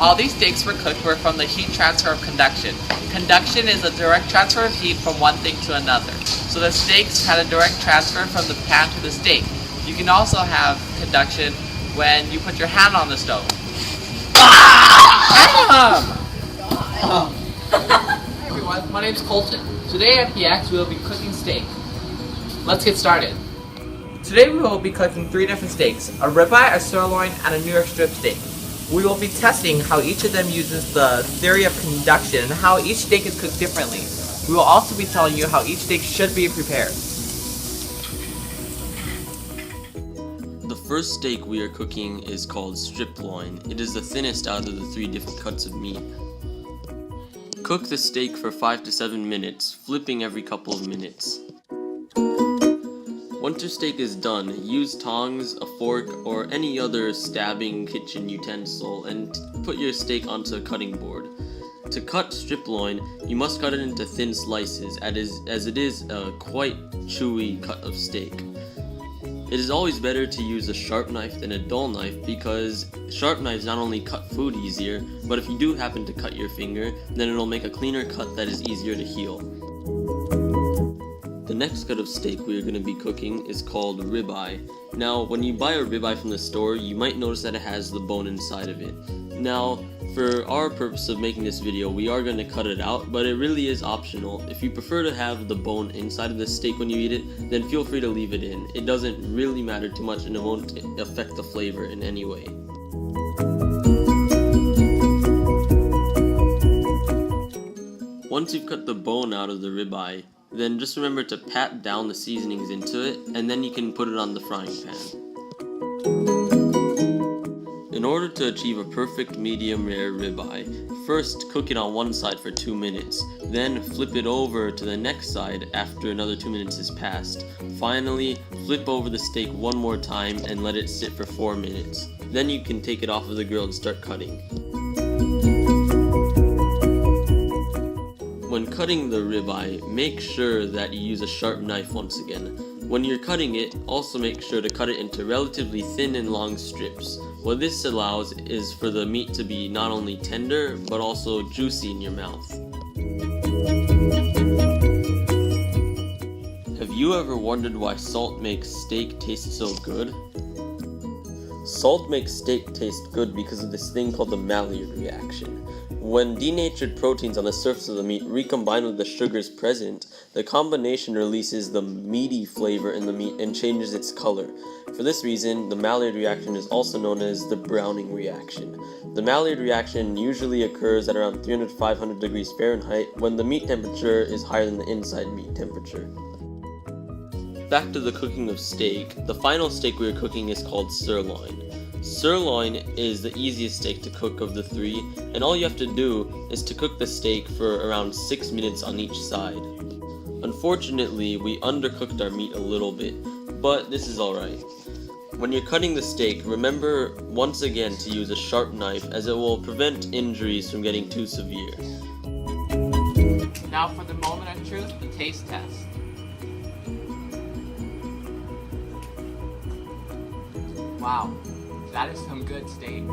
all these steaks were cooked were from the heat transfer of conduction. Conduction is a direct transfer of heat from one thing to another. So the steaks had a direct transfer from the pan to the steak. You can also have conduction when you put your hand on the stove. Hey everyone, my name is Kolten. Today at PX we will be cooking steak. Let's get started. Today we will be cooking 3 different steaks, a ribeye, a sirloin, and a New York strip steak. We will be testing how each of them uses the theory of conduction and how each steak is cooked differently. We will also be telling you how each steak should be prepared. The first steak we are cooking is called strip loin. It is the thinnest out of the 3 different cuts of meat. Cook the steak for 5 to 7 minutes, flipping every couple of minutes. Once your steak is done, use tongs, a fork, or any other stabbing kitchen utensil and put your steak onto a cutting board. To cut strip loin, you must cut it into thin slices as it is a quite chewy cut of steak. It is always better to use a sharp knife than a dull knife because sharp knives not only cut food easier, but if you do happen to cut your finger, then it'll make a cleaner cut that is easier to heal. The next cut of steak we are going to be cooking is called ribeye. Now, when you buy a ribeye from the store, you might notice that it has the bone inside of it. Now, for our purpose of making this video, we are going to cut it out, but it really is optional. If you prefer to have the bone inside of the steak when you eat it, then feel free to leave it in. It doesn't really matter too much and it won't affect the flavor in any way. Once you've cut the bone out of the ribeye, then just remember to pat down the seasonings into it, and then you can put it on the frying pan. In order to achieve a perfect medium rare ribeye, first cook it on one side for 2 minutes, then flip it over to the next side after another 2 minutes has passed. Finally, flip over the steak one more time and let it sit for 4 minutes. Then you can take it off of the grill and start cutting. When cutting the ribeye, make sure that you use a sharp knife once again. When you're cutting it, also make sure to cut it into relatively thin and long strips. What this allows is for the meat to be not only tender, but also juicy in your mouth. Have you ever wondered why salt makes steak taste so good? Salt makes steak taste good because of this thing called the Maillard reaction. When denatured proteins on the surface of the meat recombine with the sugars present, the combination releases the meaty flavor in the meat and changes its color. For this reason, the Maillard reaction is also known as the browning reaction. The Maillard reaction usually occurs at around 300 to 500 degrees Fahrenheit when the meat temperature is higher than the inside meat temperature. Back to the cooking of steak, the final steak we are cooking is called sirloin. Sirloin is the easiest steak to cook of the 3, and all you have to do is to cook the steak for around 6 minutes on each side. Unfortunately, we undercooked our meat a little bit, but this is alright. When you're cutting the steak, remember once again to use a sharp knife as it will prevent injuries from getting too severe. Now for the moment of truth, the taste test. Wow. That is some good steak.